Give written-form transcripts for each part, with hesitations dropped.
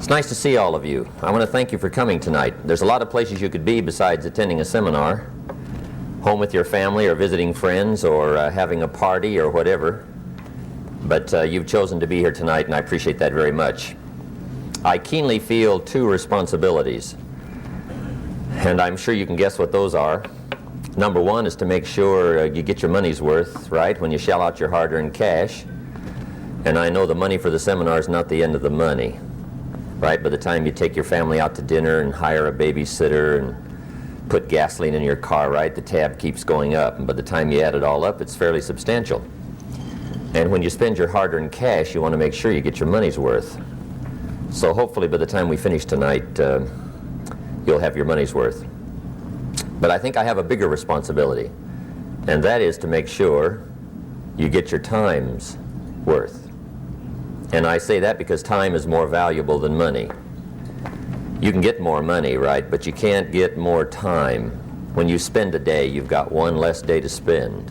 It's nice to see all of you. I want to thank you for coming tonight. There's a lot of places you could be besides attending a seminar, home with your family or visiting friends or having a party or whatever. But you've chosen to be here tonight, and I appreciate that very much. I keenly feel two responsibilities, and I'm sure you can guess what those are. Number one is to make sure you get your money's worth, right, when you shell out your hard-earned cash. And I know the money for the seminar is not the end of the money, right? By the time you take your family out to dinner and hire a babysitter and put gasoline in your car, right, the tab keeps going up. And by the time you add it all up, it's fairly substantial. And when you spend your hard-earned cash, you want to make sure you get your money's worth. So hopefully by the time we finish tonight, you'll have your money's worth. But I think I have a bigger responsibility, and that is to make sure you get your time's worth. And I say that because time is more valuable than money. You can get more money, right, but you can't get more time. When you spend a day, you've got one less day to spend.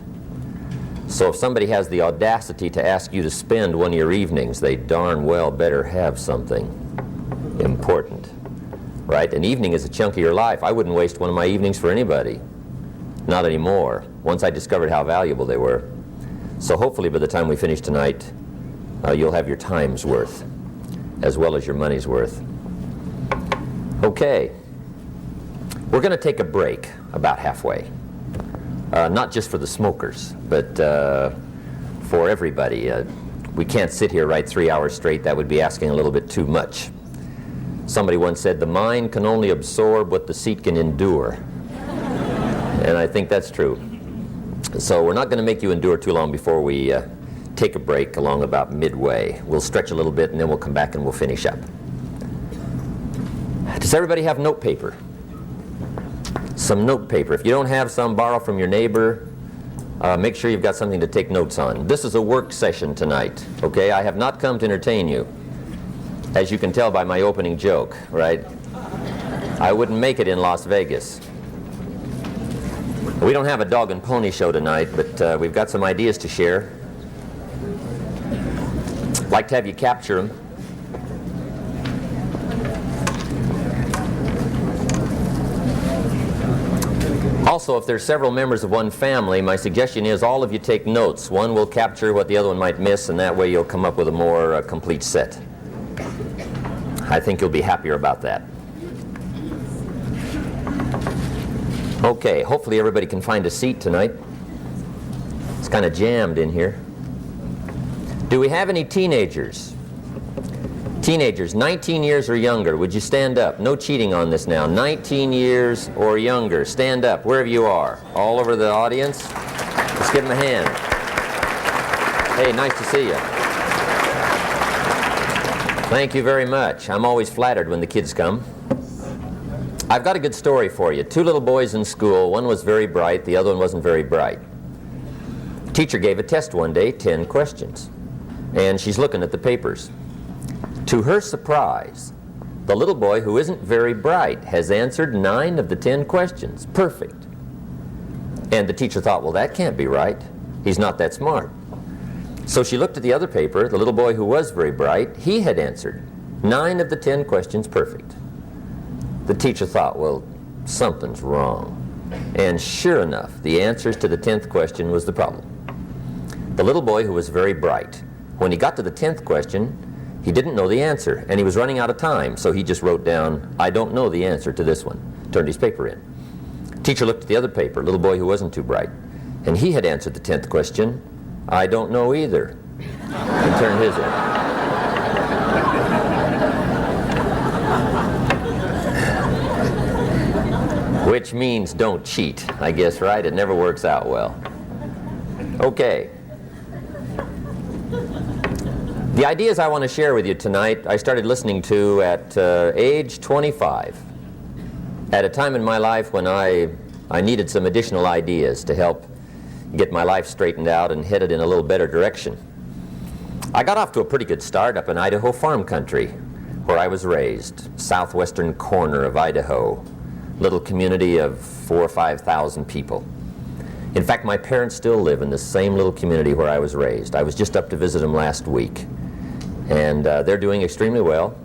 So if somebody has the audacity to ask you to spend one of your evenings, they darn well better have something important, right? An evening is a chunk of your life. I wouldn't waste one of my evenings for anybody. Not anymore, once I discovered how valuable they were. So hopefully by the time we finish tonight, you'll have your time's worth as well as your money's worth. Okay, we're going to take a break about halfway. Not just for the smokers, but for everybody. We can't sit here right 3 hours straight. That would be asking a little bit too much. Somebody once said, the mind can only absorb what the seat can endure. And I think that's true. So we're not going to make you endure too long before we take a break along about midway. We'll stretch a little bit and then we'll come back and we'll finish up. Does everybody have note paper? Some note paper. If you don't have some, borrow from your neighbor. Make sure you've got something to take notes on. This is a work session tonight, okay? I have not come to entertain you, as you can tell by my opening joke, right? I wouldn't make it in Las Vegas. We don't have a dog and pony show tonight, but we've got some ideas to share. I'd like to have you capture them. Also, if there's several members of one family, my suggestion is all of you take notes. One will capture what the other one might miss, and that way you'll come up with a more complete set. I think you'll be happier about that. Okay, hopefully everybody can find a seat tonight. It's kind of jammed in here. Do we have any teenagers? Teenagers, 19 years or younger, would you stand up? No cheating on this now. 19 years or younger, stand up wherever you are. All over the audience. Let's give them a hand. Hey, nice to see you. Thank you very much. I'm always flattered when the kids come. I've got a good story for you. Two little boys in school. One was very bright, the other one wasn't very bright. The teacher gave a test one day, 10 questions. And she's looking at the papers. To her surprise, the little boy who isn't very bright has answered 9 of the 10 questions. Perfect. And the teacher thought, well, that can't be right. He's not that smart. So she looked at the other paper. The little boy who was very bright, he had answered 9 of the 10 questions perfect. The teacher thought, well, something's wrong. And sure enough, the answers to the 10th question was the problem. The little boy who was very bright, when he got to the 10th question, he didn't know the answer, and he was running out of time, so he just wrote down, I don't know the answer to this one. Turned his paper in. Teacher looked at the other paper, little boy who wasn't too bright, and he had answered the 10th question, I don't know either, and turned his in. Which means don't cheat, I guess, right? It never works out well. Okay. The ideas I want to share with you tonight, I started listening to at age 25, at a time in my life when I needed some additional ideas to help get my life straightened out and headed in a little better direction. I got off to a pretty good start up in Idaho farm country, where I was raised, southwestern corner of Idaho, little community of 4,000 or 5,000 people. In fact, my parents still live in the same little community where I was raised. I was just up to visit them last week. And they're doing extremely well.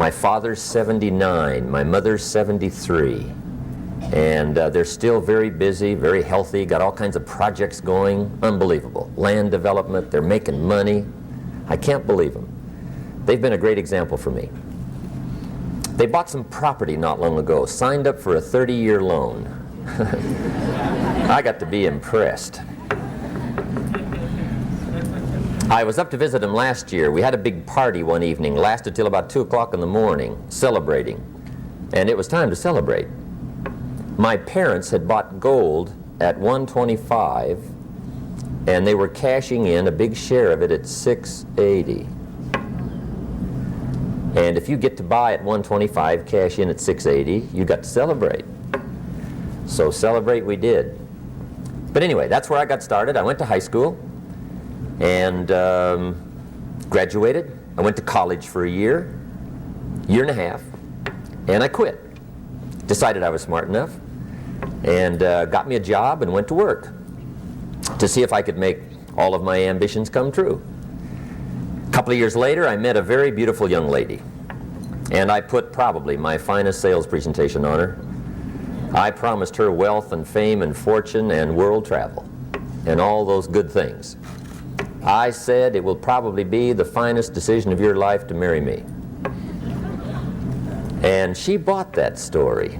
My father's 79, my mother's 73. And they're still very busy, very healthy, got all kinds of projects going. Unbelievable. Land development, they're making money. I can't believe them. They've been a great example for me. They bought some property not long ago, signed up for a 30-year loan. I got to be impressed. I was up to visit them last year. We had a big party one evening, lasted till about 2 o'clock in the morning, celebrating. And it was time to celebrate. My parents had bought gold at $125, and they were cashing in a big share of it at $680. And if you get to buy at $125, cash in at $680, you got to celebrate. So celebrate we did. But anyway, that's where I got started. I went to high school and graduated. I went to college for a year and a half, and I quit. Decided I was smart enough, and got me a job and went to work to see if I could make all of my ambitions come true. A couple of years later, I met a very beautiful young lady, and I put probably my finest sales presentation on her. I promised her wealth and fame and fortune and world travel and all those good things. I said it will probably be the finest decision of your life to marry me. And she bought that story,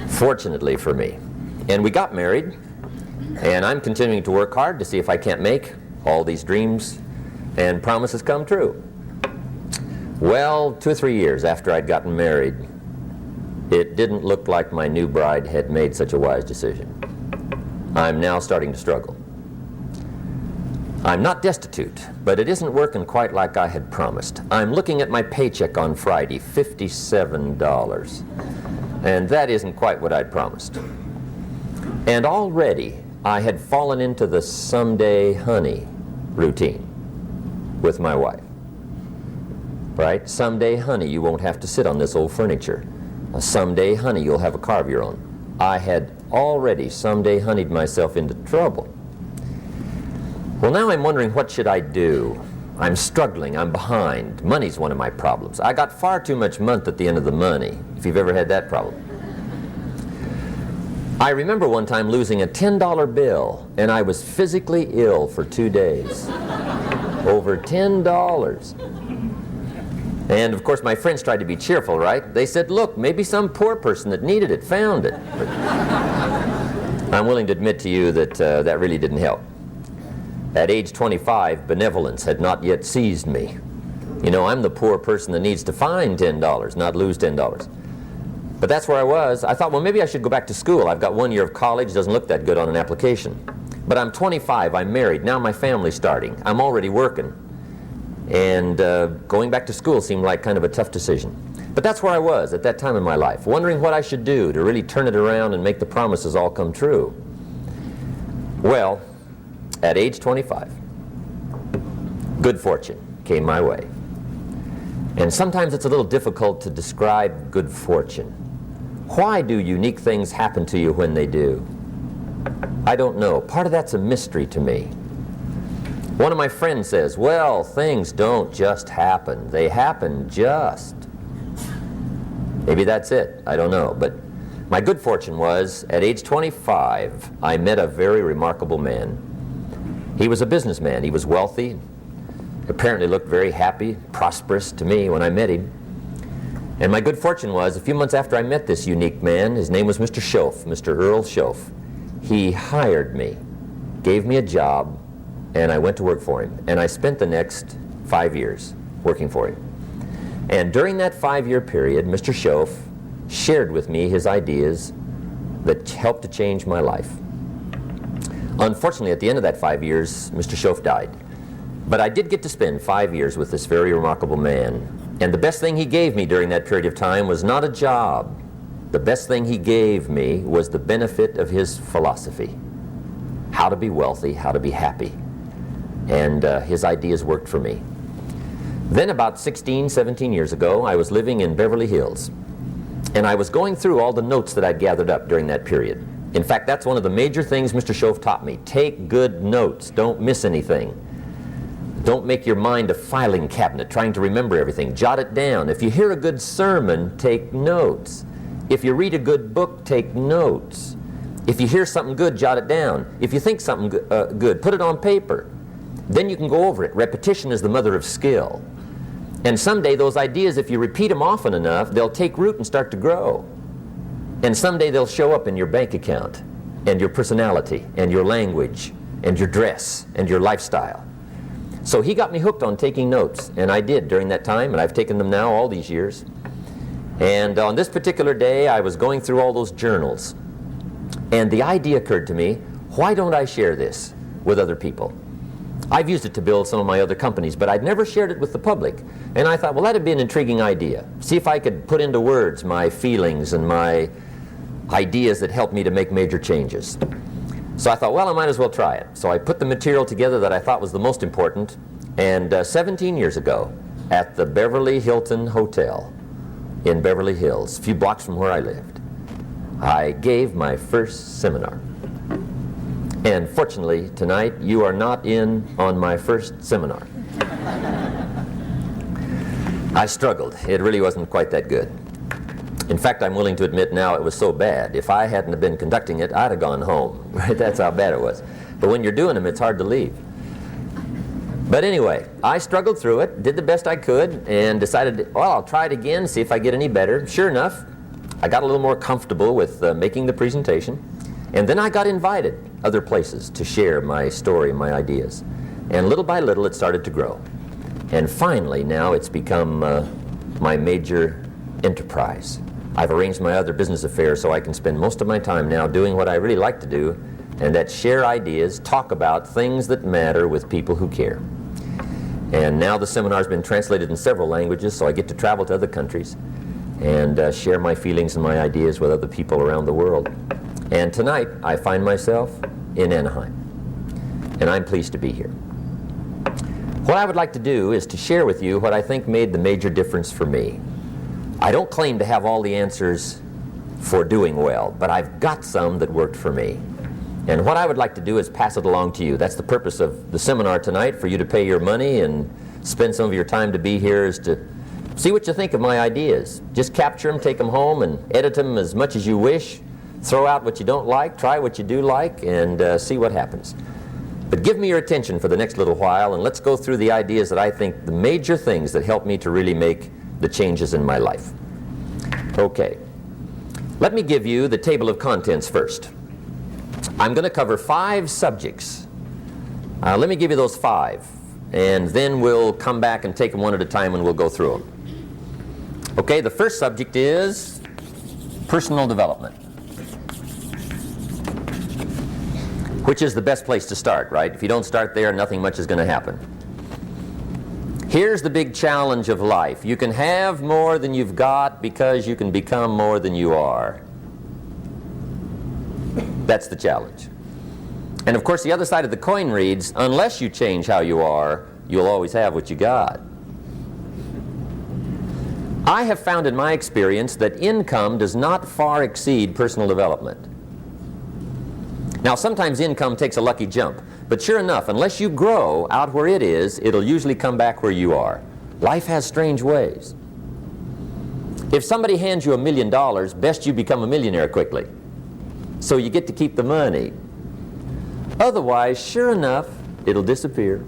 fortunately for me. And we got married, and I'm continuing to work hard to see if I can't make all these dreams and promises come true. Well, 2 or 3 years after I'd gotten married, it didn't look like my new bride had made such a wise decision. I'm now starting to struggle. I'm not destitute, but it isn't working quite like I had promised. I'm looking at my paycheck on Friday, $57, and that isn't quite what I'd promised. And already I had fallen into the someday honey routine with my wife. Right? Someday honey, you won't have to sit on this old furniture. Someday honey, you'll have a car of your own. I had already someday honeyed myself into trouble. Well, now I'm wondering, what should I do? I'm struggling, I'm behind. Money's one of my problems. I got far too much month at the end of the money, if you've ever had that problem. I remember one time losing a $10 bill, and I was physically ill for 2 days. Over $10. And of course my friends tried to be cheerful, right? They said, look, maybe some poor person that needed it found it. But I'm willing to admit to you that that really didn't help. At age 25, benevolence had not yet seized me. You know, I'm the poor person that needs to find $10, not lose $10. But that's where I was. I thought, well, maybe I should go back to school. I've got 1 year of college, doesn't look that good on an application. But I'm 25, I'm married, now my family's starting. I'm already working. And going back to school seemed like kind of a tough decision. But that's where I was at that time in my life, wondering what I should do to really turn it around and make the promises all come true. Well, at age 25, good fortune came my way. And sometimes it's a little difficult to describe good fortune. Why do unique things happen to you when they do? I don't know. Part of that's a mystery to me. One of my friends says, well, things don't just happen. They happen just. Maybe that's it. I don't know. But my good fortune was, at age 25, I met a very remarkable man. He was a businessman. He was wealthy, apparently looked very happy, prosperous to me when I met him. And my good fortune was, a few months after I met this unique man, his name was Mr. Schoaf, Mr. Earl Schoaf. He hired me, gave me a job, and I went to work for him. And I spent the next 5 years working for him. And during that 5-year period, Mr. Schoaf shared with me his ideas that helped to change my life. Unfortunately, at the end of that 5 years, Mr. Schoaf died. But I did get to spend 5 years with this very remarkable man. And the best thing he gave me during that period of time was not a job. The best thing he gave me was the benefit of his philosophy. How to be wealthy, how to be happy. And his ideas worked for me. Then about 16, 17 years ago, I was living in Beverly Hills. And I was going through all the notes that I'd gathered up during that period. In fact, that's one of the major things Mr. Schoaf taught me. Take good notes. Don't miss anything. Don't make your mind a filing cabinet trying to remember everything. Jot it down. If you hear a good sermon, take notes. If you read a good book, take notes. If you hear something good, jot it down. If you think something good, put it on paper. Then you can go over it. Repetition is the mother of skill. And someday those ideas, if you repeat them often enough, they'll take root and start to grow. And someday they'll show up in your bank account, and your personality, and your language, and your dress, and your lifestyle. So he got me hooked on taking notes, and I did during that time, and I've taken them now all these years. And on this particular day, I was going through all those journals, and the idea occurred to me, why don't I share this with other people? I've used it to build some of my other companies, but I'd never shared it with the public. And I thought, well, that'd be an intriguing idea. See if I could put into words my feelings and my ideas that helped me to make major changes. So I thought, well, I might as well try it. So I put the material together that I thought was the most important, and 17 years ago, at the Beverly Hilton Hotel in Beverly Hills, a few blocks from where I lived, I gave my first seminar. And fortunately, tonight, you are not in on my first seminar. I struggled. It really wasn't quite that good. In fact, I'm willing to admit now it was so bad. If I hadn't have been conducting it, I'd have gone home. Right? That's how bad it was. But when you're doing them, it's hard to leave. But anyway, I struggled through it, did the best I could, and decided, well, I'll try it again, see if I get any better. Sure enough, I got a little more comfortable with making the presentation. And then I got invited other places to share my story, my ideas. And little by little, it started to grow. And finally, now it's become my major enterprise. I've arranged my other business affairs so I can spend most of my time now doing what I really like to do, and that's share ideas, talk about things that matter with people who care. And now the seminar's been translated in several languages, so I get to travel to other countries and share my feelings and my ideas with other people around the world. And tonight, I find myself in Anaheim, and I'm pleased to be here. What I would like to do is to share with you what I think made the major difference for me. I don't claim to have all the answers for doing well, but I've got some that worked for me. And what I would like to do is pass it along to you. That's the purpose of the seminar tonight, for you to pay your money and spend some of your time to be here, is to see what you think of my ideas. Just capture them, take them home, and edit them as much as you wish. Throw out what you don't like, try what you do like, and see what happens. But give me your attention for the next little while, and let's go through the ideas that I think the major things that help me to really make the changes in my life. Okay. Let me give you the table of contents first. I'm going to cover 5 subjects. Let me give you those 5, and then we'll come back and take them one at a time and we'll go through them. Okay, the first subject is personal development, which is the best place to start, right? If you don't start there, nothing much is going to happen. Here's the big challenge of life. You can have more than you've got because you can become more than you are. That's the challenge. And of course, the other side of the coin reads, unless you change how you are, you'll always have what you got. I have found in my experience that income does not far exceed personal development. Now, sometimes income takes a lucky jump, but sure enough, unless you grow out where it is, it'll usually come back where you are. Life has strange ways. If somebody hands you $1 million, best you become a millionaire quickly, so you get to keep the money. Otherwise, sure enough, it'll disappear.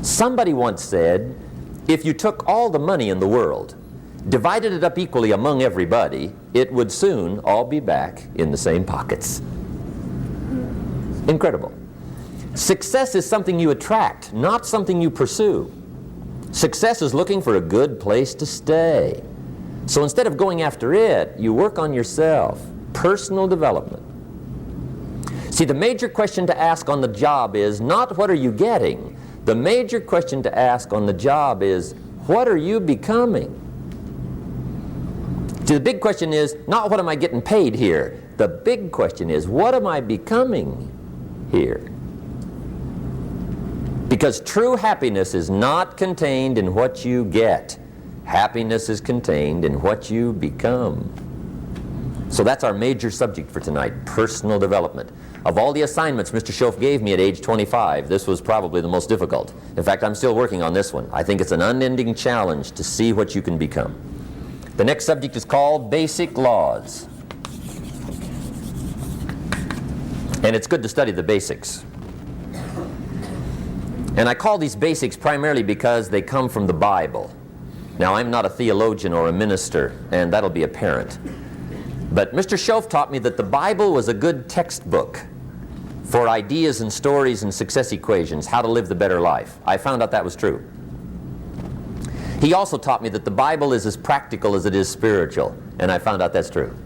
Somebody once said, if you took all the money in the world, divided it up equally among everybody, it would soon all be back in the same pockets. Incredible. Success is something you attract, not something you pursue. Success is looking for a good place to stay. So instead of going after it, you work on yourself. Personal development. See, the major question to ask on the job is not what are you getting. The major question to ask on the job is what are you becoming? See, the big question is not what am I getting paid here. The big question is what am I becoming here? Because true happiness is not contained in what you get. Happiness is contained in what you become. So that's our major subject for tonight, personal development. Of all the assignments Mr. Schoaf gave me at age 25, this was probably the most difficult. In fact, I'm still working on this one. I think it's an unending challenge to see what you can become. The next subject is called basic laws. And it's good to study the basics. And I call these basics primarily because they come from the Bible. Now, I'm not a theologian or a minister, and that'll be apparent. But Mr. Schoaf taught me that the Bible was a good textbook for ideas and stories and success equations, how to live the better life. I found out that was true. He also taught me that the Bible is as practical as it is spiritual, and I found out that's true.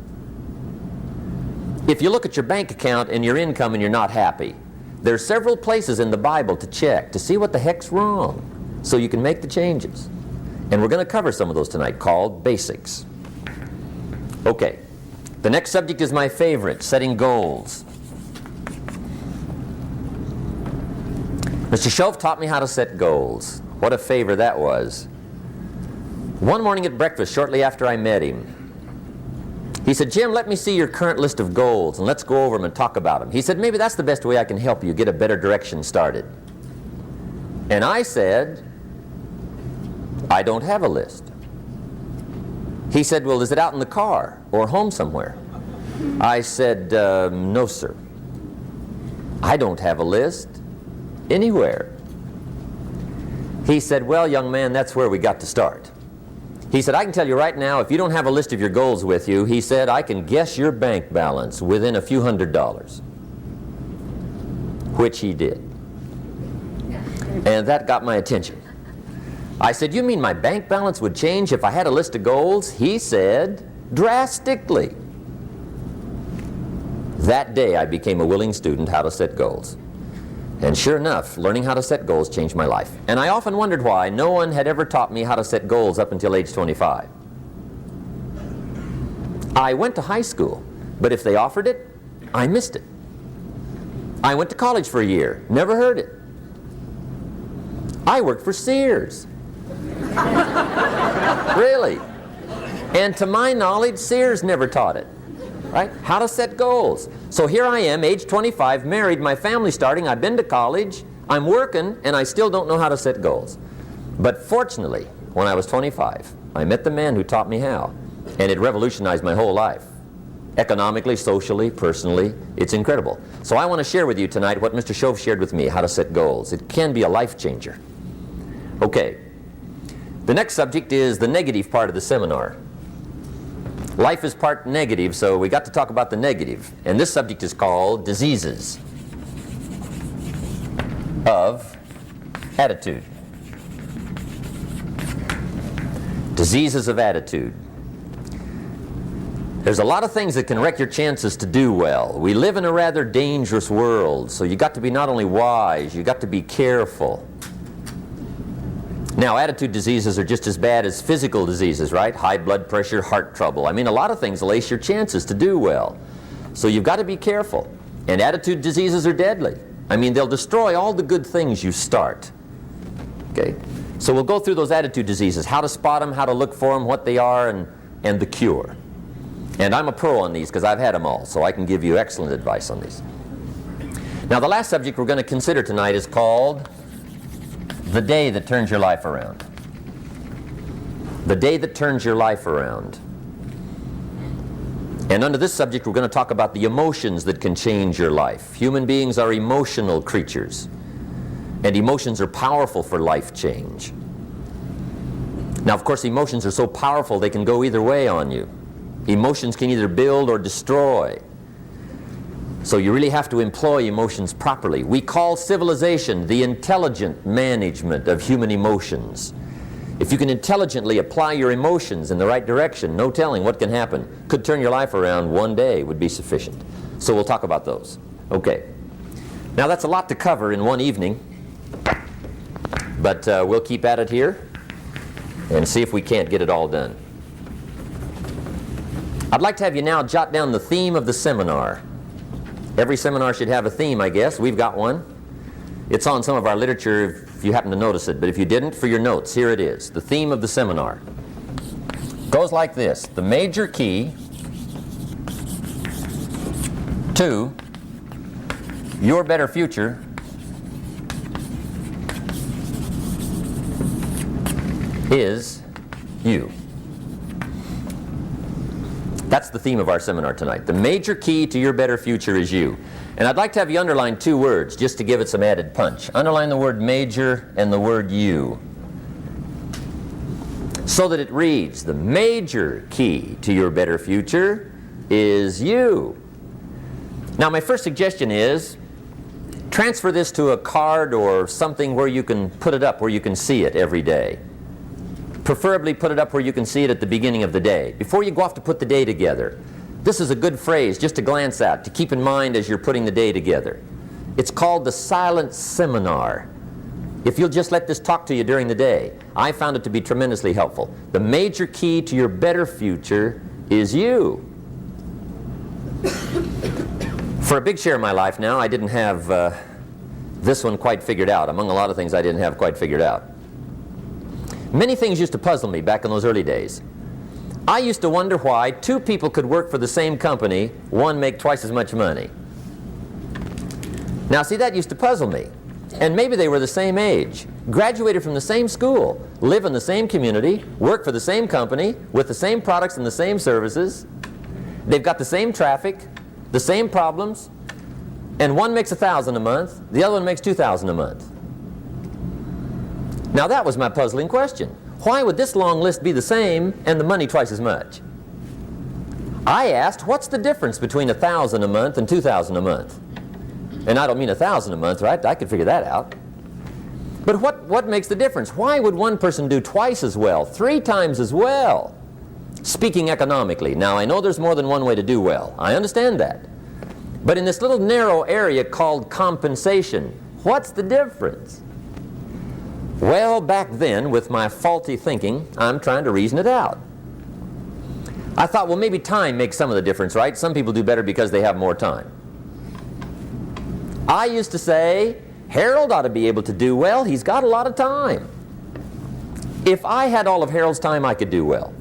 If you look at your bank account and your income and you're not happy, there are several places in the Bible to check to see what the heck's wrong so you can make the changes. And we're going to cover some of those tonight, called basics. Okay. The next subject is my favorite, setting goals. Mr. Schoaf taught me how to set goals. What a favor that was. One morning at breakfast, shortly after I met him, he said, "Jim, let me see your current list of goals and let's go over them and talk about them." He said, "Maybe that's the best way I can help you get a better direction started." And I said, "I don't have a list." He said, "Well, is it out in the car or home somewhere?" I said, "No, sir. I don't have a list anywhere." He said, "Well, young man, that's where we got to start." He said, "I can tell you right now, if you don't have a list of your goals with you," he said, "I can guess your bank balance within a few $100s. Which he did. And that got my attention. I said, "You mean my bank balance would change if I had a list of goals?" He said, "Drastically." That day I became a willing student how to set goals. And sure enough, learning how to set goals changed my life. And I often wondered why no one had ever taught me how to set goals up until age 25. I went to high school, but if they offered it, I missed it. I went to college for a year, never heard it. I worked for Sears. Really. And to my knowledge, Sears never taught it. Right? How to set goals. So here I am, age 25, married, my family's starting, I've been to college, I'm working, and I still don't know how to set goals. But fortunately, when I was 25, I met the man who taught me how, and it revolutionized my whole life. Economically, socially, personally, it's incredible. So I want to share with you tonight what Mr. Schoaf shared with me, how to set goals. It can be a life changer. Okay. The next subject is the negative part of the seminar. Life is part negative, so we got to talk about the negative. And this subject is called diseases of attitude. Diseases of attitude. There's a lot of things that can wreck your chances to do well. We live in a rather dangerous world, so you got to be not only wise, you got to be careful. Now, attitude diseases are just as bad as physical diseases, right? High blood pressure, heart trouble. I mean, a lot of things lace your chances to do well. So you've got to be careful. And attitude diseases are deadly. I mean, they'll destroy all the good things you start. Okay? So we'll go through those attitude diseases, how to spot them, how to look for them, what they are, and the cure. And I'm a pro on these because I've had them all, so I can give you excellent advice on these. Now, the last subject we're going to consider tonight is called the day that turns your life around. The day that turns your life around. And under this subject, we're going to talk about the emotions that can change your life. Human beings are emotional creatures, and emotions are powerful for life change. Now, of course, emotions are so powerful they can go either way on you. Emotions can either build or destroy. So you really have to employ emotions properly. We call civilization the intelligent management of human emotions. If you can intelligently apply your emotions in the right direction, no telling what can happen. Could turn your life around one day would be sufficient. So we'll talk about those. Okay. Now that's a lot to cover in one evening, but we'll keep at it here and see if we can't get it all done. I'd like to have you now jot down the theme of the seminar. Every seminar should have a theme, I guess. We've got one. It's on some of our literature if you happen to notice it, but if you didn't, for your notes, here it is. The theme of the seminar goes like this. The major key 2, your better future is you. That's the theme of our seminar tonight. The major key to your better future is you. And I'd like to have you underline 2 words just to give it some added punch. Underline the word major and the word you, so that it reads, the major key to your better future is you. Now, my first suggestion is transfer this to a card or something where you can put it up, where you can see it every day. Preferably put it up where you can see it at the beginning of the day, before you go off to put the day together. This is a good phrase just to glance at, to keep in mind as you're putting the day together. It's called the silent seminar. If you'll just let this talk to you during the day, I found it to be tremendously helpful. The major key to your better future is you. For a big share of my life now, I didn't have this one quite figured out. Among a lot of things I didn't have quite figured out. Many things used to puzzle me back in those early days. I used to wonder why 2 people could work for the same company, one make twice as much money. Now see, that used to puzzle me. And maybe they were the same age, graduated from the same school, live in the same community, work for the same company, with the same products and the same services. They've got the same traffic, the same problems, and one makes $1,000 a month, the other one makes $2,000 a month. Now that was my puzzling question. Why would this long list be the same and the money twice as much? I asked, what's the difference between $1,000 a month and $2,000 a month? And I don't mean $1,000 a month, right? I could figure that out. But what makes the difference? Why would one person do twice as well, 3 times as well? Speaking economically. Now, I know there's more than one way to do well. I understand that. But in this little narrow area called compensation, what's the difference? Well, back then, with my faulty thinking, I'm trying to reason it out. I thought, well, maybe time makes some of the difference, right? Some people do better because they have more time. I used to say, Harold ought to be able to do well. He's got a lot of time. If I had all of Harold's time, I could do well.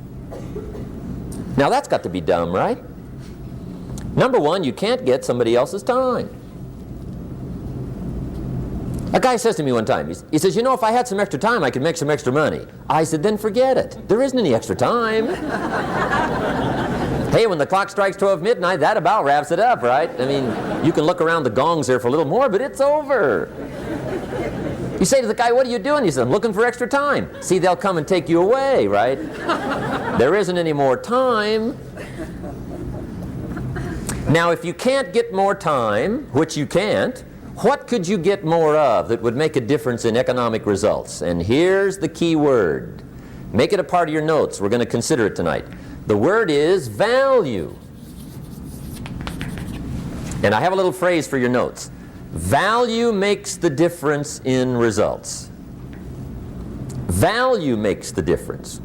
Now, that's got to be dumb, right? Number one, you can't get somebody else's time. A guy says to me one time, he says, you know, if I had some extra time, I could make some extra money. I said, then forget it. There isn't any extra time. Hey, when the clock strikes 12 midnight, that about wraps it up, right? I mean, you can look around the gongs there for a little more, but it's over. You say to the guy, what are you doing? He says, I'm looking for extra time. See, they'll come and take you away, right? There isn't any more time. Now, if you can't get more time, which you can't, what could you get more of that would make a difference in economic results? And here's the key word. Make it a part of your notes. We're going to consider it tonight. The word is value. And I have a little phrase for your notes. Value makes the difference in results. Value makes the difference.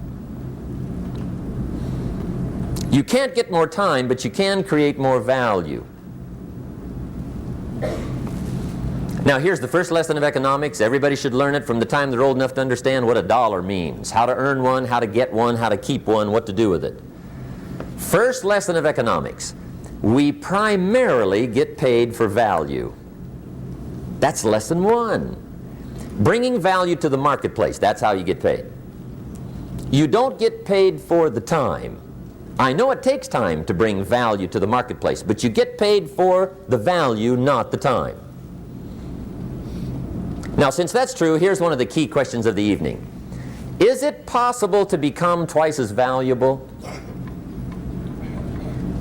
You can't get more time, but you can create more value. Now, here's the first lesson of economics. Everybody should learn it from the time they're old enough to understand what a dollar means, how to earn one, how to get one, how to keep one, what to do with it. First lesson of economics. We primarily get paid for value. That's lesson 1. Bringing value to the marketplace, that's how you get paid. You don't get paid for the time. I know it takes time to bring value to the marketplace, but you get paid for the value, not the time. Now, since that's true, here's one of the key questions of the evening. Is it possible to become twice as valuable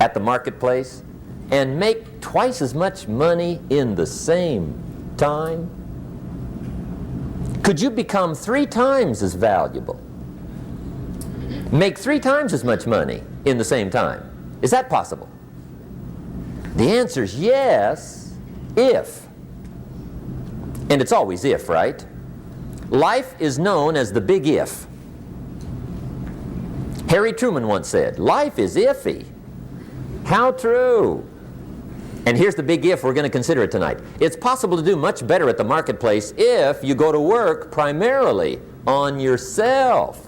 at the marketplace and make twice as much money in the same time? Could you become 3 times as valuable? Make 3 times as much money in the same time? Is that possible? The answer is yes, if. And it's always if, right? Life is known as the big if. Harry Truman once said, life is iffy. How true. And here's the big if we're going to consider it tonight. It's possible to do much better at the marketplace if you go to work primarily on yourself.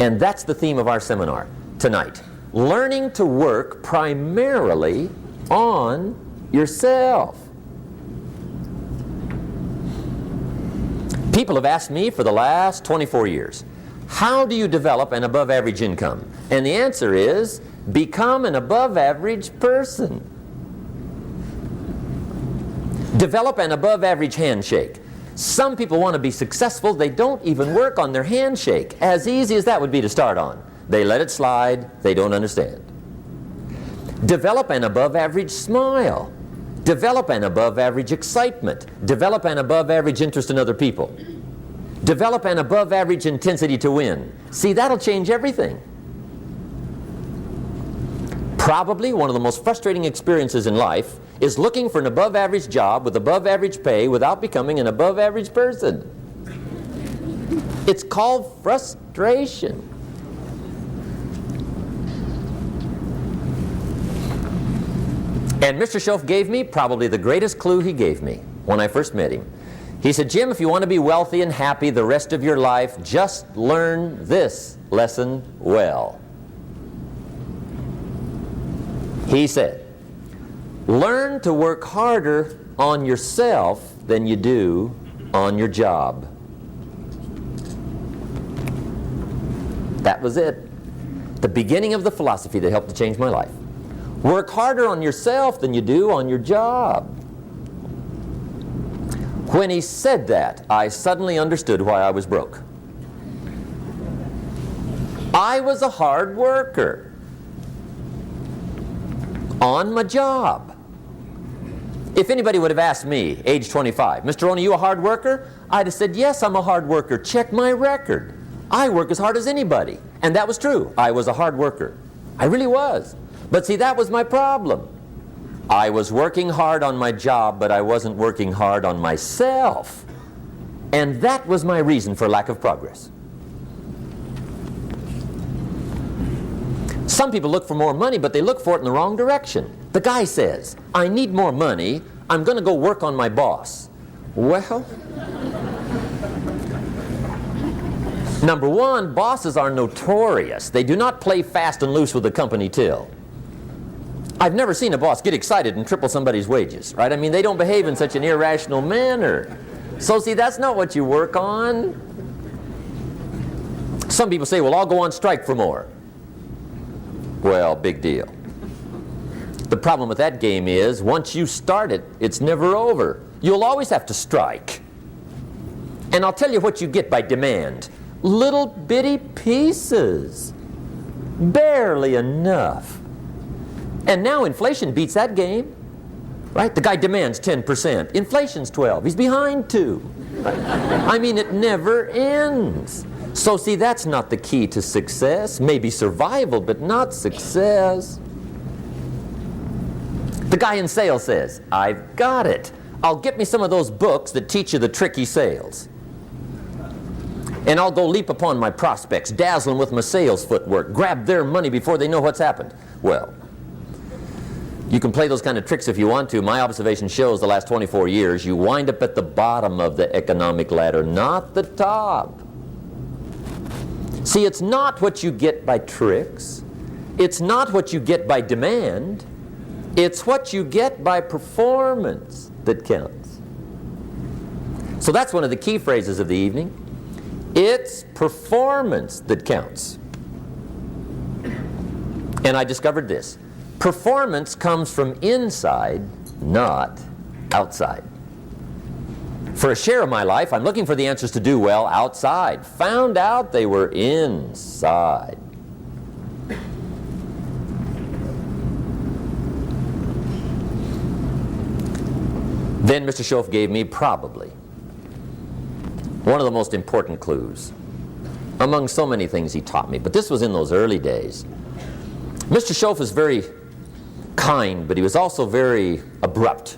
And that's the theme of our seminar tonight. learning to work primarily on yourself. People have asked me for the last 24 years, how do you develop an above average income? And the answer is, become an above average person. Develop an above average handshake. Some people want to be successful, they don't even work on their handshake. As easy as that would be to start on. They let it slide, they don't understand. Develop an above average smile. Develop an above average excitement. Develop an above average interest in other people. Develop an above average intensity to win. See, that'll change everything. Probably one of the most frustrating experiences in life is looking for an above average job with above average pay without becoming an above average person. It's called frustration. And Mr. Schoaf gave me probably the greatest clue he gave me when I first met him. He said, Jim, if you want to be wealthy and happy the rest of your life, just learn this lesson well. He said, learn to work harder on yourself than you do on your job. That was it. The beginning of the philosophy that helped to change my life. Work harder on yourself than you do on your job. When he said that, I suddenly understood why I was broke. I was a hard worker on my job. If anybody would have asked me, age 25, Mr. Rohn, are you a hard worker? I'd have said, yes, I'm a hard worker. Check my record. I work as hard as anybody. And that was true. I was a hard worker. I really was. But see, that was my problem. I was working hard on my job, but I wasn't working hard on myself. And that was my reason for lack of progress. Some people look for more money, but they look for it in the wrong direction. The guy says, I need more money, I'm going to go work on my boss. Well, number one, bosses are notorious. They do not play fast and loose with the company till. I've never seen a boss get excited and triple somebody's wages, right? I mean, they don't behave in such an irrational manner. So see, that's not what you work on. Some people say, well, I'll go on strike for more. Well, big deal. The problem with that game is, once you start it, it's never over. You'll always have to strike. And I'll tell you what you get by demand. Little bitty pieces. Barely enough. And now inflation beats that game, right? The guy demands 10%. Inflation's 12. He's behind 2. Right? I mean, it never ends. So see, that's not the key to success. Maybe survival, but not success. The guy in sales says, I've got it. I'll get me some of those books that teach you the tricky sales. And I'll go leap upon my prospects, dazzle them with my sales footwork, grab their money before they know what's happened. Well, you can play those kind of tricks if you want to. My observation shows the last 24 years, you wind up at the bottom of the economic ladder, not the top. See, it's not what you get by tricks. It's not what you get by demand. It's what you get by performance that counts. So that's one of the key phrases of the evening. It's performance that counts. And I discovered this. Performance comes from inside, not outside. For a share of my life, I'm looking for the answers to do well outside. Found out they were inside. Then Mr. Schoaf gave me probably one of the most important clues among so many things he taught me, but this was in those early days. Mr. Schoaf is very kind, but he was also very abrupt.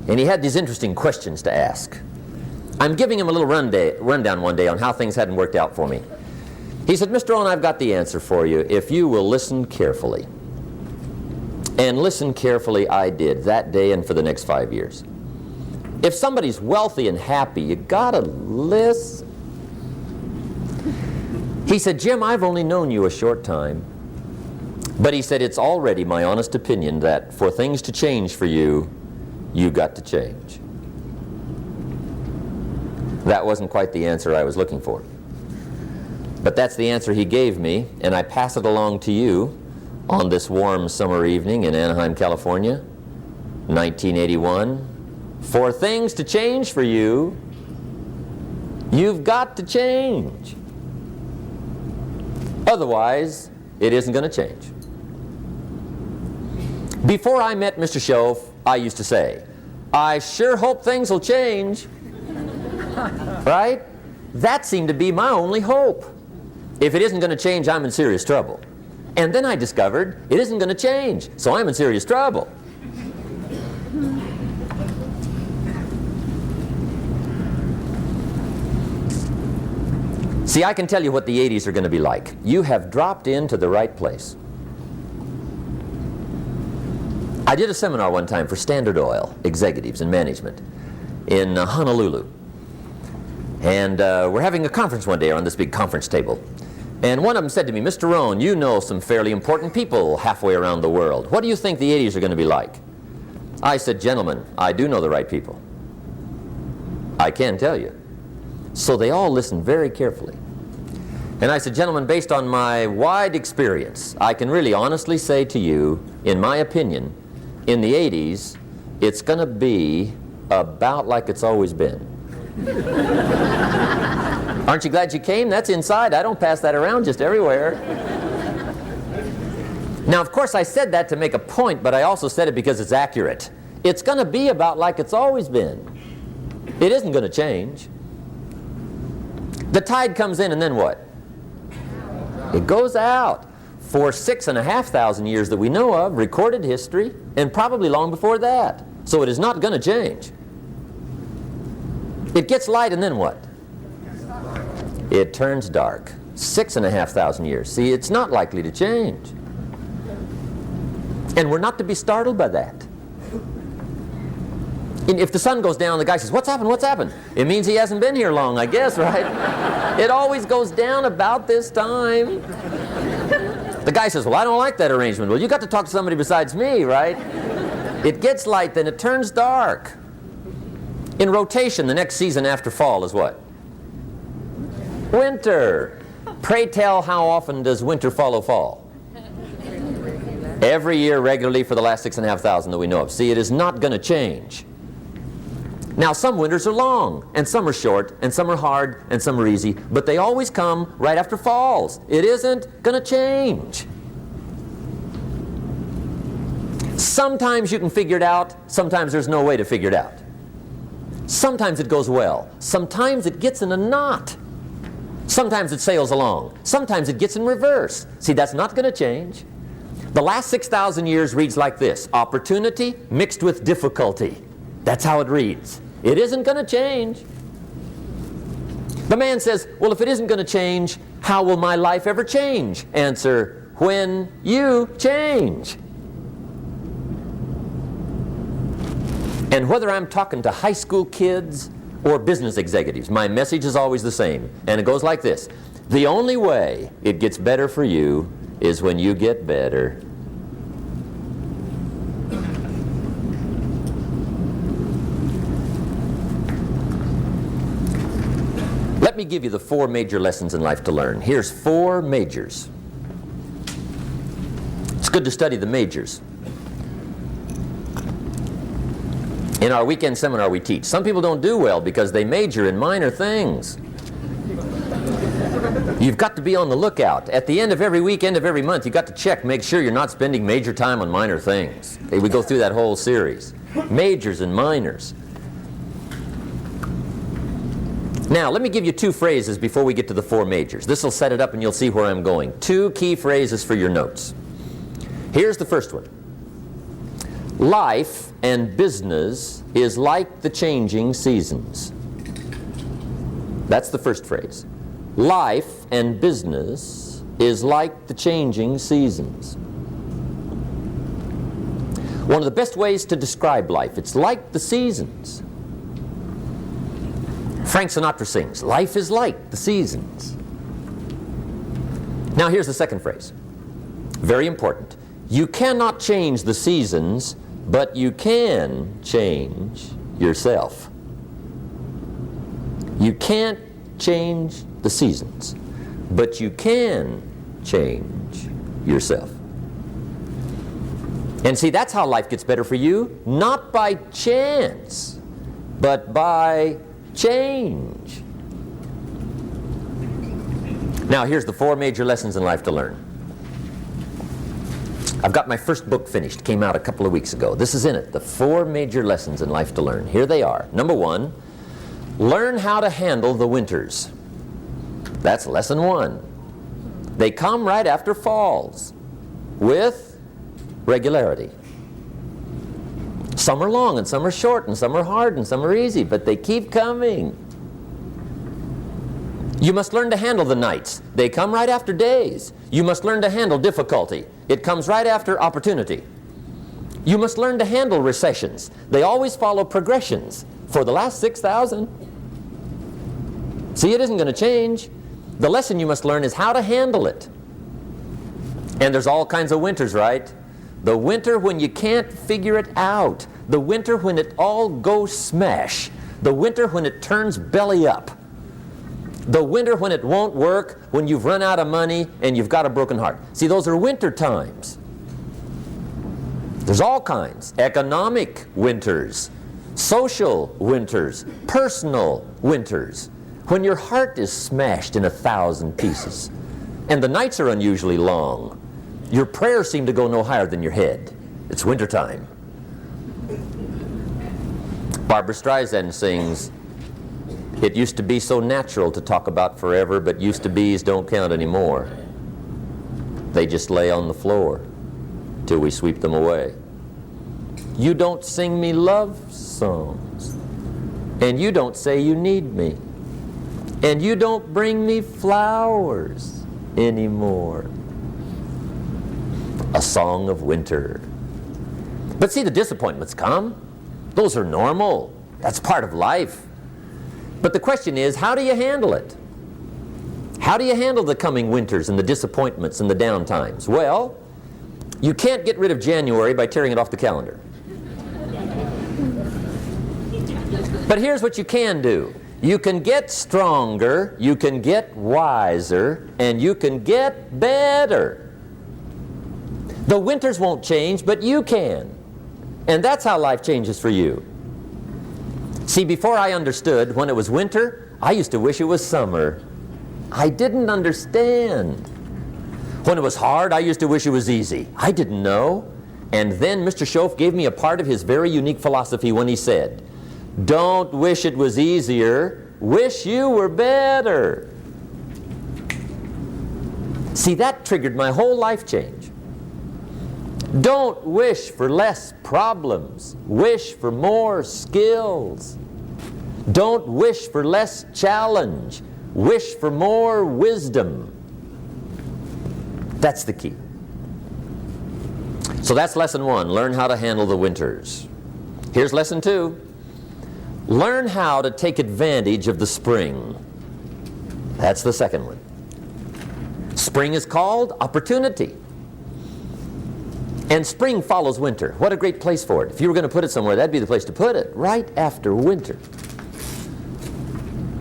And he had these interesting questions to ask. I'm giving him a little rundown one day on how things hadn't worked out for me. He said, Mr. Rohn, I've got the answer for you if you will listen carefully. And listen carefully I did that day and for the next 5 years. If somebody's wealthy and happy, you gotta listen. He said, Jim, I've only known you a short time, But he said, it's already my honest opinion that for things to change for you, you've got to change. That wasn't quite the answer I was looking for. But that's the answer he gave me, and I pass it along to you on this warm summer evening in Anaheim, California, 1981. For things to change for you, you've got to change. Otherwise, it isn't going to change. Before I met Mr. Shove, I used to say, I sure hope things will change. Right? That seemed to be my only hope. If it isn't going to change, I'm in serious trouble. And then I discovered it isn't going to change, so I'm in serious trouble. See, I can tell you what the 80s are going to be like. You have dropped into the right place. I did a seminar one time for Standard Oil executives and management in Honolulu. And we're having a conference one day on this big conference table. And one of them said to me, Mr. Rohn, you know some fairly important people halfway around the world. What do you think the 80s are going to be like? I said, gentlemen, I do know the right people. I can tell you. So they all listened very carefully. And I said, gentlemen, based on my wide experience, I can really honestly say to you, in my opinion, in the 80s, it's going to be about like it's always been. Aren't you glad you came? That's inside. I don't pass that around just everywhere. Now, of course, I said that to make a point, but I also said it because it's accurate. It's going to be about like it's always been. It isn't going to change. The tide comes in, and then what? It goes out. For 6,500 years that we know of, recorded history, and probably long before that. So it is not going to change. It gets light, and then what? It turns dark. 6,500 years. See, it's not likely to change. And we're not to be startled by that. And if the sun goes down, the guy says, what's happened, what's happened? It means he hasn't been here long, I guess, right? It always goes down about this time. The guy says, well, I don't like that arrangement. Well, you got to talk to somebody besides me, right? It gets light, then it turns dark. In rotation, the next season after fall is what? Winter. Pray tell, how often does winter follow fall? Every year regularly for the last 6,500 that we know of. See, it is not going to change. Now, some winters are long, and some are short, and some are hard, and some are easy, but they always come right after falls. It isn't going to change. Sometimes you can figure it out, sometimes there's no way to figure it out. Sometimes it goes well, sometimes it gets in a knot. Sometimes it sails along, sometimes it gets in reverse. See, that's not going to change. The last 6,000 years reads like this: opportunity mixed with difficulty. That's how it reads. It isn't going to change. The man says, well, if it isn't going to change, how will my life ever change? Answer, when you change. And whether I'm talking to high school kids or business executives, my message is always the same. And it goes like this: the only way it gets better for you is when you get better. Let me give you the 4 major lessons in life to learn. Here's 4 majors. It's good to study the majors. In our weekend seminar we teach. Some people don't do well because they major in minor things. You've got to be on the lookout. At the end of every week, end of every month, you've got to check, make sure you're not spending major time on minor things. Okay, we go through that whole series. Majors and minors. Now, let me give you 2 phrases before we get to the 4 majors. This will set it up and you'll see where I'm going. 2 key phrases for your notes. Here's the first one. Life and business is like the changing seasons. That's the first phrase. Life and business is like the changing seasons. One of the best ways to describe life, it's like the seasons. Frank Sinatra sings, life is like the seasons. Now here's the second phrase. Very important. You cannot change the seasons, but you can change yourself. You can't change the seasons, but you can change yourself. And see, that's how life gets better for you, not by chance, but by change. Now, here's the 4 major lessons in life to learn. I've got my first book finished, came out a couple of weeks ago. This is in it, the 4 major lessons in life to learn. Here they are. Number 1, learn how to handle the winters. That's lesson 1. They come right after falls, with regularity. Some are long, and some are short, and some are hard, and some are easy, but they keep coming. You must learn to handle the nights. They come right after days. You must learn to handle difficulty. It comes right after opportunity. You must learn to handle recessions. They always follow progressions for the last 6,000. See, it isn't going to change. The lesson you must learn is how to handle it. And there's all kinds of winters, right? The winter when you can't figure it out. The winter when it all goes smash. The winter when it turns belly up. The winter when it won't work, when you've run out of money and you've got a broken heart. See, those are winter times. There's all kinds. Economic winters, social winters, personal winters. When your heart is smashed in 1,000 pieces and the nights are unusually long, your prayers seem to go no higher than your head. It's wintertime. Barbra Streisand sings, "It used to be so natural to talk about forever, but used to be's don't count anymore. They just lay on the floor till we sweep them away. You don't sing me love songs, and you don't say you need me, and you don't bring me flowers anymore." A song of winter. But see, the disappointments come. Those are normal. That's part of life. But the question is, how do you handle it? How do you handle the coming winters and the disappointments and the down times? Well, you can't get rid of January by tearing it off the calendar. But here's what you can do. You can get stronger, you can get wiser, and you can get better. The winters won't change, but you can. And that's how life changes for you. See, before I understood, when it was winter, I used to wish it was summer. I didn't understand. When it was hard, I used to wish it was easy. I didn't know. And then Mr. Schoaf gave me a part of his very unique philosophy when he said, "Don't wish it was easier, wish you were better." See, that triggered my whole life change. Don't wish for less problems, wish for more skills. Don't wish for less challenge, wish for more wisdom. That's the key. So that's lesson 1, learn how to handle the winters. Here's lesson 2, learn how to take advantage of the spring. That's the second one. Spring is called opportunity. And spring follows winter. What a great place for it. If you were going to put it somewhere, that'd be the place to put it, right after winter.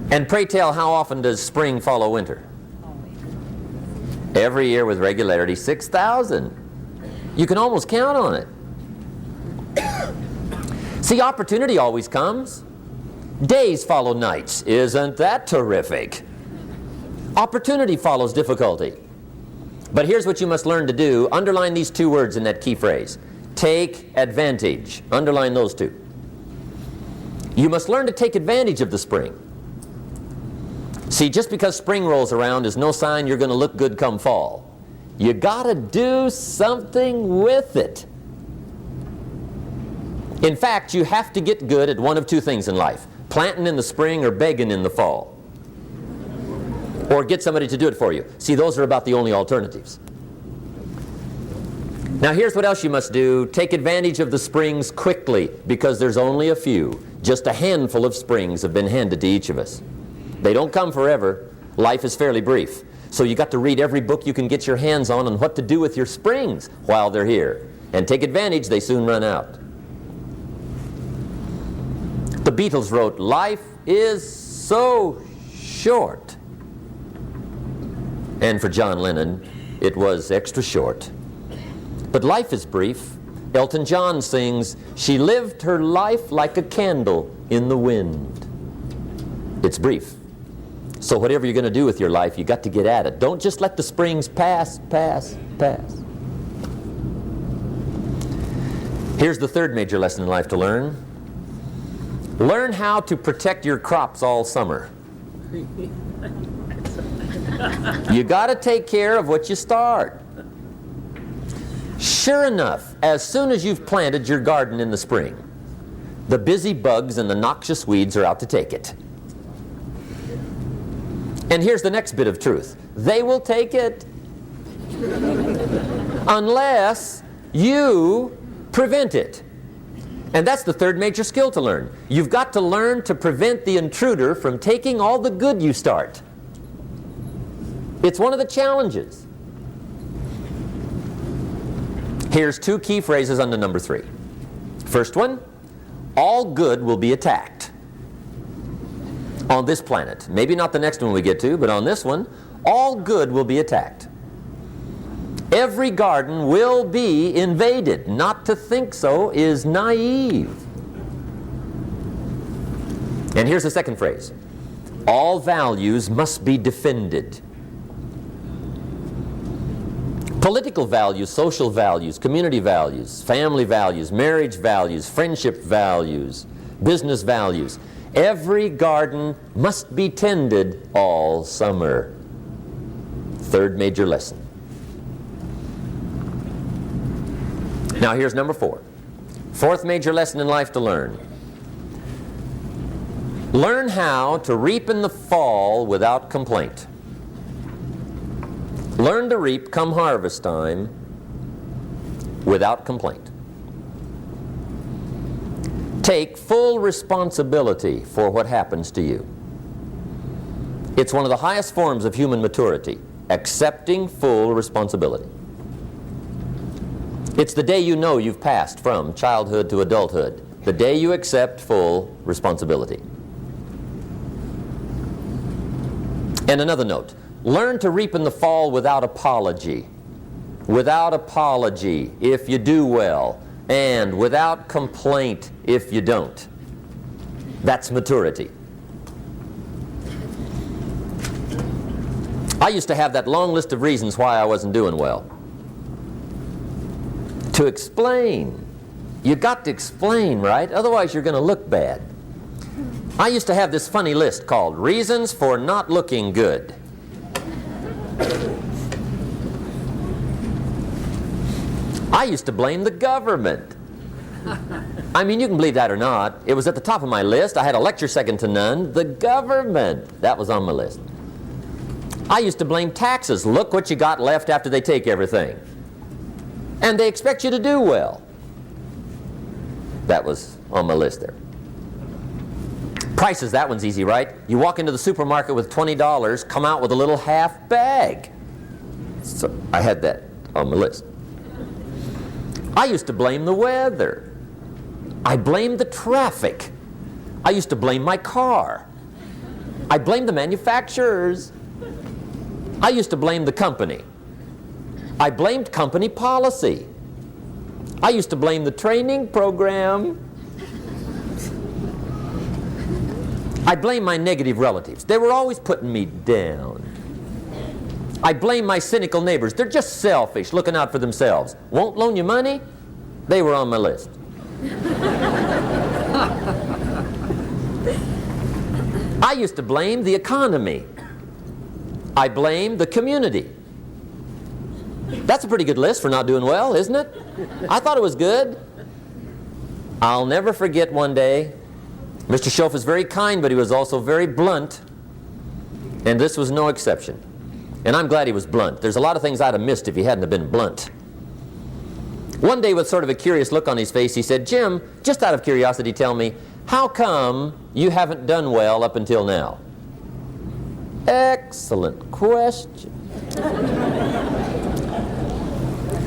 And pray tell, how often does spring follow winter? Every year with regularity, 6,000. You can almost count on it. See, opportunity always comes. Days follow nights. Isn't that terrific? Opportunity follows difficulty. But here's what you must learn to do. Underline these 2 words in that key phrase. Take advantage. Underline those 2. You must learn to take advantage of the spring. See, just because spring rolls around is no sign you're going to look good come fall. You got to do something with it. In fact, you have to get good at one of 2 things in life. Planting in the spring or begging in the fall. Or get somebody to do it for you. See, those are about the only alternatives. Now here's what else you must do. Take advantage of the springs quickly, because there's only a few. Just a handful of springs have been handed to each of us. They don't come forever. Life is fairly brief. So you got to read every book you can get your hands on what to do with your springs while they're here. And take advantage, they soon run out. The Beatles wrote, "Life is so short." And for John Lennon, it was extra short. But life is brief. Elton John sings, "She lived her life like a candle in the wind." It's brief. So whatever you're going to do with your life, you got to get at it. Don't just let the springs pass. Here's the third major lesson in life to learn. Learn how to protect your crops all summer. You got to take care of what you start. Sure enough, as soon as you've planted your garden in the spring, the busy bugs and the noxious weeds are out to take it. And here's the next bit of truth. They will take it unless you prevent it. And that's the third major skill to learn. You've got to learn to prevent the intruder from taking all the good you start. It's one of the challenges. Here's two key phrases under number 3. First one, all good will be attacked. On this planet. Maybe not the next one we get to, but on this one, all good will be attacked. Every garden will be invaded. Not to think so is naive. And here's the second phrase. All values must be defended. Political values, social values, community values, family values, marriage values, friendship values, business values. Every garden must be tended all summer. Third major lesson. Now here's number 4. Fourth major lesson in life to learn. Learn how to reap in the fall without complaint. Learn to reap come harvest time without complaint. Take full responsibility for what happens to you. It's one of the highest forms of human maturity, accepting full responsibility. It's the day you know you've passed from childhood to adulthood, the day you accept full responsibility. And another note, learn to reap in the fall without apology. Without apology if you do well, and without complaint if you don't. That's maturity. I used to have that long list of reasons why I wasn't doing well. To explain. You got to explain, right? Otherwise you're going to look bad. I used to have this funny list called Reasons for Not Looking Good. I used to blame the government. I mean, you can believe that or not. It was at the top of my list. I had a lecture second to none. The government. That was on my list. I used to blame taxes. Look what you got left after they take everything. And they expect you to do well. That was on my list there. Prices, that one's easy, right? You walk into the supermarket with $20, come out with a little half bag. So I had that on my list. I used to blame the weather. I blamed the traffic. I used to blame my car. I blamed the manufacturers. I used to blame the company. I blamed company policy. I used to blame the training program. I blame my negative relatives. They were always putting me down. I blame my cynical neighbors. They're just selfish, looking out for themselves. Won't loan you money? They were on my list. I used to blame the economy. I blamed the community. That's a pretty good list for not doing well, isn't it? I thought it was good. I'll never forget one day, Mr. Schoaf was very kind, but he was also very blunt, and this was no exception. And I'm glad he was blunt. There's a lot of things I'd have missed if he hadn't have been blunt. One day, with sort of a curious look on his face, he said, "Jim, just out of curiosity, tell me, how come you haven't done well up until now?" Excellent question.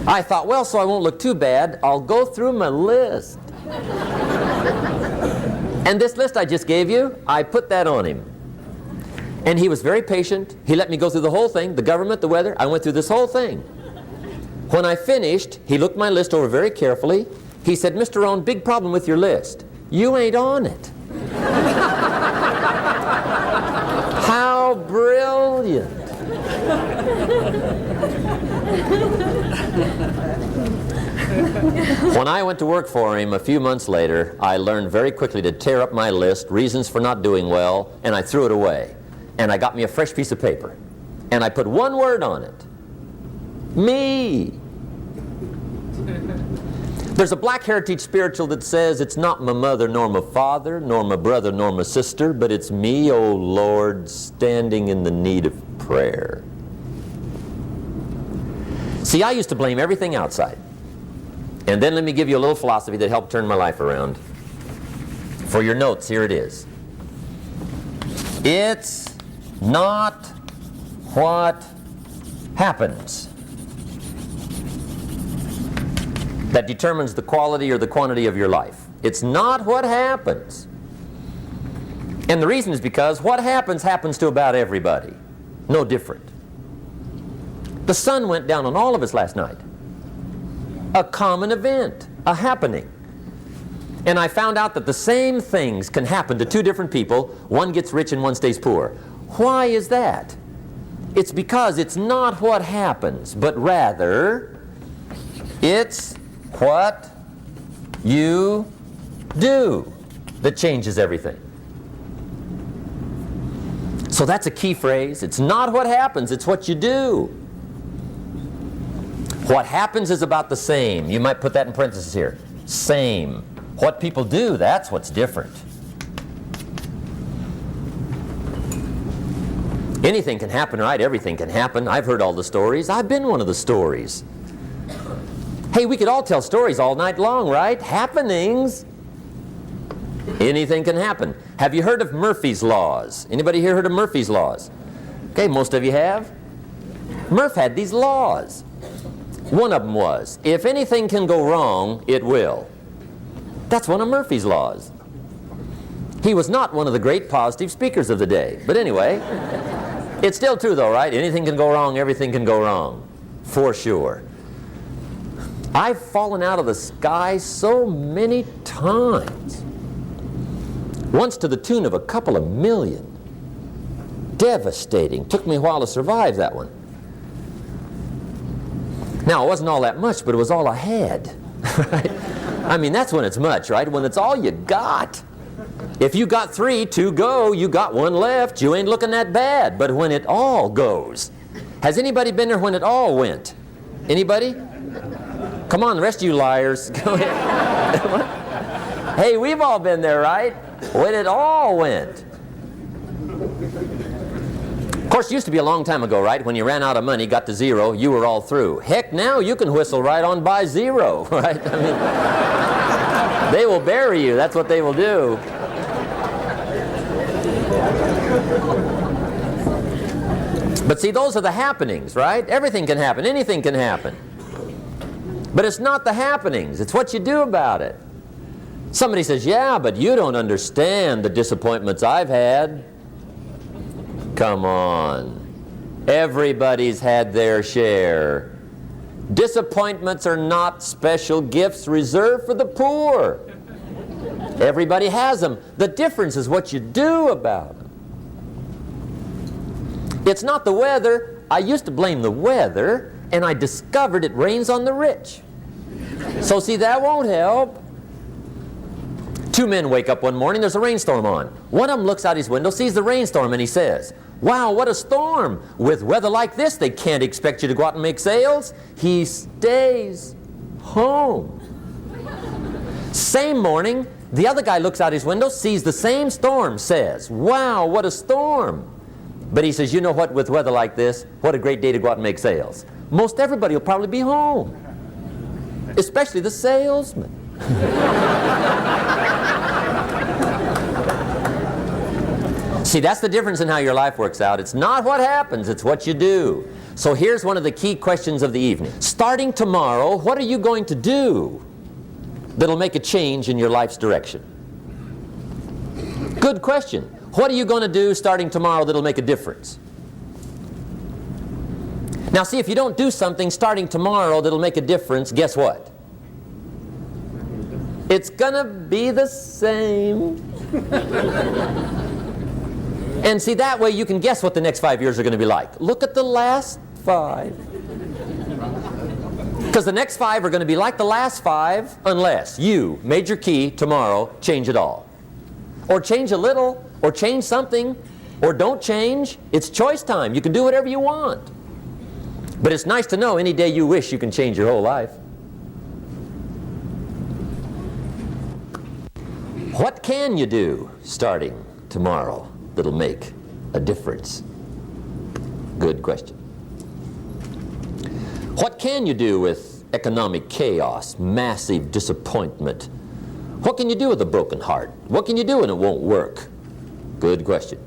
I thought, well, so I won't look too bad, I'll go through my list. And this list I just gave you, I put that on him. And he was very patient. He let me go through the whole thing, the government, the weather. I went through this whole thing. When I finished, he looked my list over very carefully. He said, Mr. Rohn, big problem with your list. You ain't on it. How brilliant. When I went to work for him a few months later, I learned very quickly to tear up my list, reasons for not doing well, and I threw it away. And I got me a fresh piece of paper. And I put one word on it. Me. There's a Black Heritage spiritual that says it's not my mother nor my father, nor my brother nor my sister, but it's me, oh Lord, standing in the need of prayer. See, I used to blame everything outside. And then let me give you a little philosophy that helped turn my life around. For your notes, here it is. It's not what happens that determines the quality or the quantity of your life. It's not what happens. And the reason is because what happens happens to about everybody. No different. The sun went down on all of us last night. A common event, a happening. And I found out that the same things can happen to two different people. One gets rich and one stays poor. Why is that? It's because it's not what happens, but rather it's what you do that changes everything. So that's a key phrase. It's not what happens, it's what you do. What happens is about the same. You might put that in parentheses here. Same. What people do, that's what's different. Anything can happen, right? Everything can happen. I've heard all the stories. I've been one of the stories. Hey, we could all tell stories all night long, right? Happenings. Anything can happen. Have you heard of Murphy's Laws? Anybody here heard of Murphy's Laws? Okay, most of you have. Murph had these laws. One of them was, if anything can go wrong, it will. That's one of Murphy's laws. He was not one of the great positive speakers of the day. But anyway, it's still true though, right? Anything can go wrong, everything can go wrong. For sure. I've fallen out of the sky so many times. Once to the tune of a couple of million. Devastating. Took me a while to survive that one. Now, it wasn't all that much, but it was all I had. Right? I mean, that's when it's much, right? When it's all you got. If you got 3, 2 go, you got 1 left, you ain't looking that bad. But when it all goes. Has anybody been there when it all went? Anybody? Come on, the rest of you liars. Go ahead. Hey, we've all been there, right? When it all went. Of course, it used to be a long time ago, right? When you ran out of money, got to 0, you were all through. Heck, now you can whistle right on by 0, right? I mean, they will bury you. That's what they will do. But see, those are the happenings, right? Everything can happen. Anything can happen. But it's not the happenings. It's what you do about it. Somebody says, yeah, but you don't understand the disappointments I've had. Come on. Everybody's had their share. Disappointments are not special gifts reserved for the poor. Everybody has them. The difference is what you do about them. It's not the weather. I used to blame the weather, and I discovered it rains on the rich. So see, that won't help. 2 men wake up one morning, there's a rainstorm on. One of them looks out his window, sees the rainstorm, and he says, wow, what a storm. With weather like this, they can't expect you to go out and make sales. He stays home. Same morning, the other guy looks out his window, sees the same storm, says, wow, what a storm. But he says, you know what, with weather like this, what a great day to go out and make sales. Most everybody will probably be home, especially the salesman. See, that's the difference in how your life works out. It's not what happens, it's what you do. So here's one of the key questions of the evening. Starting tomorrow, what are you going to do that'll make a change in your life's direction? Good question. What are you going to do starting tomorrow that'll make a difference? Now see, if you don't do something starting tomorrow that'll make a difference, guess what? It's gonna be the same. And see, that way you can guess what the next 5 years are going to be like. Look at the last 5. Because the next 5 are going to be like the last 5 unless you, major key, tomorrow, change it all. Or change a little, or change something, or don't change. It's choice time. You can do whatever you want. But it's nice to know any day you wish you can change your whole life. What can you do starting tomorrow that'll make a difference? Good question. What can you do with economic chaos, massive disappointment? What can you do with a broken heart? What can you do when it won't work? Good question.